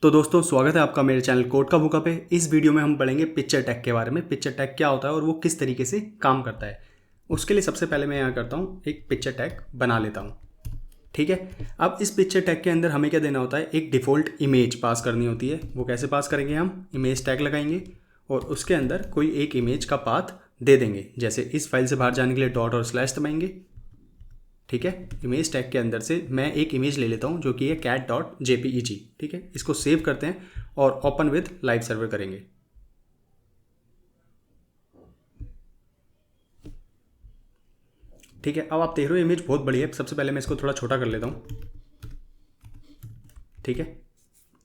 तो दोस्तों स्वागत है आपका मेरे चैनल कोड का बुका पे। इस वीडियो में हम पढ़ेंगे पिक्चर टैग के बारे में। पिक्चर टैग क्या होता है और वो किस तरीके से काम करता है। उसके लिए सबसे पहले मैं यहाँ करता हूँ, एक पिक्चर टैग बना लेता हूँ। ठीक है, अब इस पिक्चर टैग के अंदर हमें क्या देना होता है, एक डिफ़ॉल्ट इमेज पास करनी होती है। वो कैसे पास करेंगे, हम इमेज टैग लगाएंगे और उसके अंदर कोई एक इमेज का पाथ दे देंगे। जैसे इस फाइल से बाहर जाने के लिए डॉट और स्लैश दबाएंगे। ठीक है, इमेज टैग के अंदर से मैं एक इमेज ले लेता हूँ जो कि है cat.jpeg। ठीक है, इसको सेव करते हैं और ओपन विद लाइव सर्वर करेंगे। ठीक है, अब आप देख रहे हो इमेज बहुत बड़ी है। सबसे पहले मैं इसको थोड़ा छोटा कर लेता हूँ। ठीक है,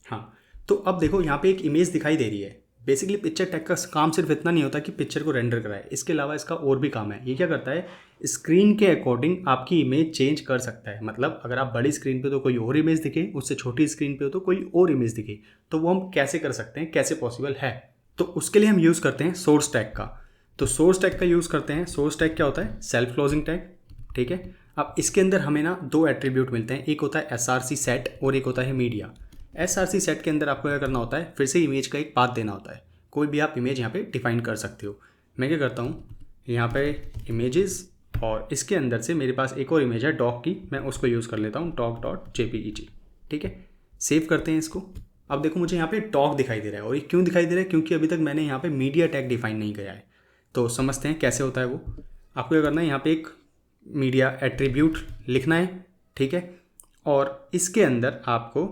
हाँ, तो अब देखो यहाँ पे एक इमेज दिखाई दे रही है। बेसिकली पिक्चर टैग का काम सिर्फ इतना नहीं होता कि पिक्चर को रेंडर कराए, इसके अलावा इसका और भी काम है। ये क्या करता है, स्क्रीन के अकॉर्डिंग आपकी इमेज चेंज कर सकता है। मतलब अगर आप बड़ी स्क्रीन पे तो कोई और इमेज दिखे, उससे छोटी स्क्रीन पे हो तो कोई और इमेज दिखे। तो वो हम कैसे कर सकते हैं, कैसे पॉसिबल है, तो उसके लिए हम यूज़ करते हैं सोर्स टैग का। तो सोर्स टैग का यूज़ करते हैं। सोर्स टैग क्या होता है, सेल्फ क्लोजिंग टैग। ठीक है, अब इसके अंदर हमें ना दो एट्रीब्यूट मिलते हैं, एक होता है SRC सेट और एक होता है मीडिया। SRC सेट के अंदर आपको क्या करना होता है, फिर से इमेज का एक पाथ देना होता है। कोई भी आप इमेज यहाँ पे डिफाइन कर सकते हो। मैं क्या करता हूँ, यहाँ पे इमेजेस और इसके अंदर से मेरे पास एक और इमेज है डॉग की, मैं उसको यूज़ कर लेता हूँ, dog.jpeg। ठीक है, सेव करते हैं इसको। अब देखो मुझे यहाँ पे डॉग दिखाई दे रहा है, और ये क्यों दिखाई दे रहा है, क्योंकि अभी तक मैंने यहाँ पे मीडिया टैग डिफाइन नहीं किया है। तो समझते हैं कैसे होता है वो। आपको क्या करना है, यहाँ पे एक मीडिया एट्रीब्यूट लिखना है। ठीक है, और इसके अंदर आपको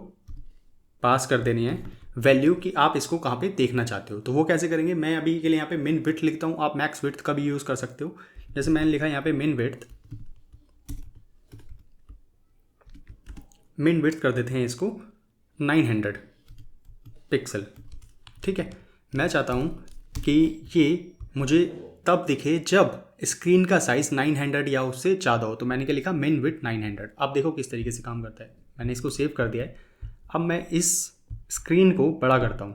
पास कर देनी है वैल्यू कि आप इसको कहाँ पे देखना चाहते हो। तो वो कैसे करेंगे, मैं अभी के लिए यहाँ पे मिन विड्थ लिखता हूँ, आप मैक्स विड्थ का भी यूज़ कर सकते हो। जैसे मैंने लिखा यहाँ पे मिन विड्थ कर देते हैं इसको 900 पिक्सल। ठीक है, मैं चाहता हूँ कि ये मुझे तब दिखे जब स्क्रीन का साइज़ 900 या उससे ज़्यादा हो। तो मैंने क्या लिखा, मिन विड्थ 900। अब देखो किस तरीके से काम करता है। मैंने इसको सेव कर दिया है। अब मैं इस स्क्रीन को बड़ा करता हूँ।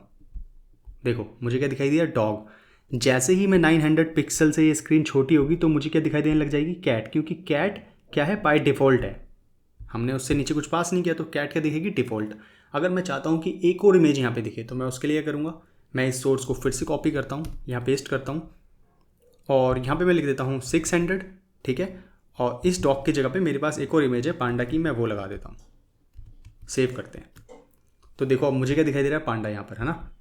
देखो मुझे क्या दिखाई दिया, डॉग। जैसे ही मैं 900 पिक्सल से ये स्क्रीन छोटी होगी तो मुझे क्या दिखाई देने लग जाएगी, कैट। क्योंकि कैट क्या है, बाय डिफ़ॉल्ट है, हमने उससे नीचे कुछ पास नहीं किया, तो कैट क्या दिखेगी, डिफ़ॉल्ट। अगर मैं चाहता हूँ कि एक और इमेज यहाँ पे दिखे तो मैं उसके लिए क्या करूँगा, मैं इस सोर्स को फिर से कॉपी करता हूँ, यहाँ पेस्ट करता हूँ और यहाँ पे मैं लिख देता हूँ 600। ठीक है, और इस डॉग की जगह पे मेरे पास एक और इमेज है पांडा की, मैं वो लगा देता हूँ। सेव करते हैं। तो देखो अब मुझे क्या दिखाई दे रहा है, पांडा यहाँ पर है ना।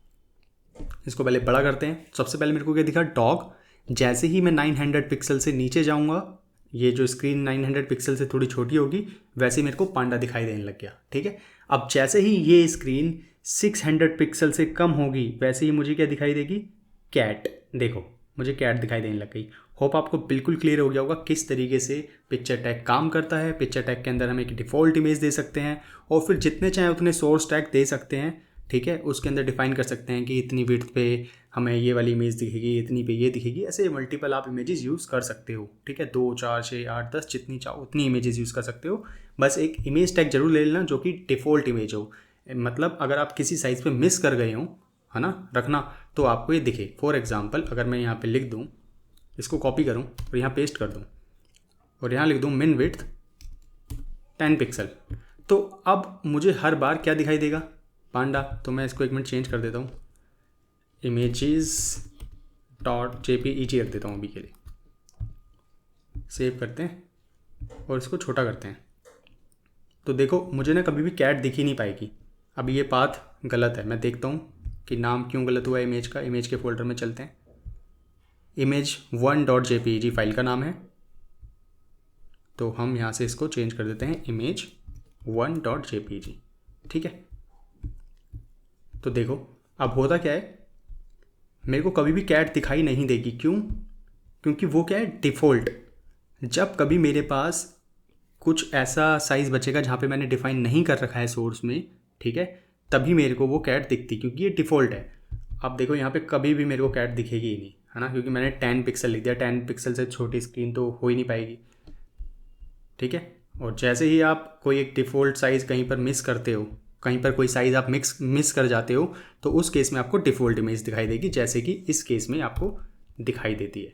इसको पहले बड़ा करते हैं। सबसे पहले मेरे को क्या दिखा, डॉग। जैसे ही मैं 900 पिक्सल से नीचे जाऊँगा, ये जो स्क्रीन 900 पिक्सल से थोड़ी छोटी होगी, वैसे ही मेरे को पांडा दिखाई देने लग गया। ठीक है, अब जैसे ही ये स्क्रीन 600 पिक्सल से कम होगी, वैसे ही मुझे क्या दिखाई देगी, कैट। देखो मुझे कैट दिखाई देने लग गई। होप आपको बिल्कुल क्लियर हो गया होगा किस तरीके से पिक्चर टैग काम करता है। पिक्चर टैग के अंदर हम एक डिफ़ॉल्ट इमेज दे सकते हैं और फिर जितने चाहें उतने सोर्स टैग दे सकते हैं। ठीक है, उसके अंदर डिफाइन कर सकते हैं कि इतनी विड्थ पे हमें ये वाली इमेज दिखेगी, इतनी पे ये दिखेगी। ऐसे मल्टीपल आप इमेजेस यूज़ कर सकते हो। ठीक है, 2 4 6 8 10 जितनी चाहो उतनी इमेजेस यूज़ कर सकते हो। बस एक इमेज टैग जरूर ले लेना जो कि डिफ़ॉल्ट इमेज हो। मतलब अगर आप किसी साइज़ पे मिस कर गए हो, है ना, रखना, तो आपको ये दिखे। फॉर एग्जाम्पल अगर मैं यहाँ पे लिख दूँ, इसको कॉपी करूँ और यहाँ पेस्ट कर दूँ और यहाँ लिख दूँ मिन विड्थ 10 पिक्सल, तो अब मुझे हर बार क्या दिखाई देगा, पांडा। तो मैं इसको एक मिनट चेंज कर देता हूँ, images.jpeg रख देता हूँ अभी के लिए। सेव करते हैं और इसको छोटा करते हैं। तो देखो मुझे ना कभी भी कैट दिख ही नहीं पाएगी। अब ये पाथ गलत है, मैं देखता हूँ कि नाम क्यों गलत हुआ है इमेज का। इमेज के फोल्डर में चलते हैं, image1.jpeg फाइल का नाम है। तो हम यहाँ से इसको चेंज कर देते हैं image1.jpeg। ठीक है, तो देखो अब होता क्या है, मेरे को कभी भी कैट दिखाई नहीं देगी। क्यों, क्योंकि वो क्या है, डिफ़ॉल्ट। जब कभी मेरे पास कुछ ऐसा साइज़ बचेगा जहाँ पे मैंने डिफ़ाइन नहीं कर रखा है सोर्स में, ठीक है, तभी मेरे को वो कैट दिखती, क्योंकि ये डिफ़ॉल्ट है। अब देखो यहाँ पे कभी भी मेरे को कैट दिखेगी ही नहीं, है ना, क्योंकि मैंने 10 पिक्सल लिख दिया। 10 पिक्सल से छोटी स्क्रीन तो हो ही नहीं पाएगी। ठीक है, और जैसे ही आप कोई एक डिफ़ॉल्ट साइज़ कहीं पर मिस करते हो, कहीं पर कोई साइज़ आप मिस कर जाते हो, तो उस केस में आपको डिफ़ॉल्ट इमेज दिखाई देगी, जैसे कि इस केस में आपको दिखाई देती है।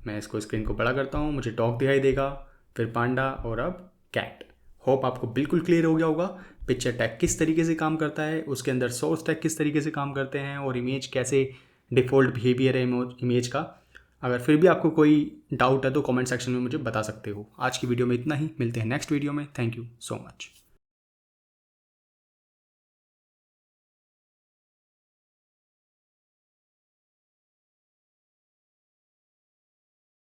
मैं इसको स्क्रीन को बड़ा करता हूँ, मुझे डॉग दिखाई देगा, फिर पांडा और अब कैट। होप आपको बिल्कुल क्लियर हो गया होगा। पिक्चर टैग किस तरीके से काम करता है, उसके अंदर सोर्स टैग किस तरीके से काम करते हैं, और इमेज कैसे डिफ़ॉल्ट बिहेवियर है इमेज का। अगर फिर भी आपको कोई डाउट है तो कमेंट सेक्शन में मुझे बता सकते हो। आज की वीडियो में इतना ही, मिलते हैं नेक्स्ट वीडियो में। Thank you so much.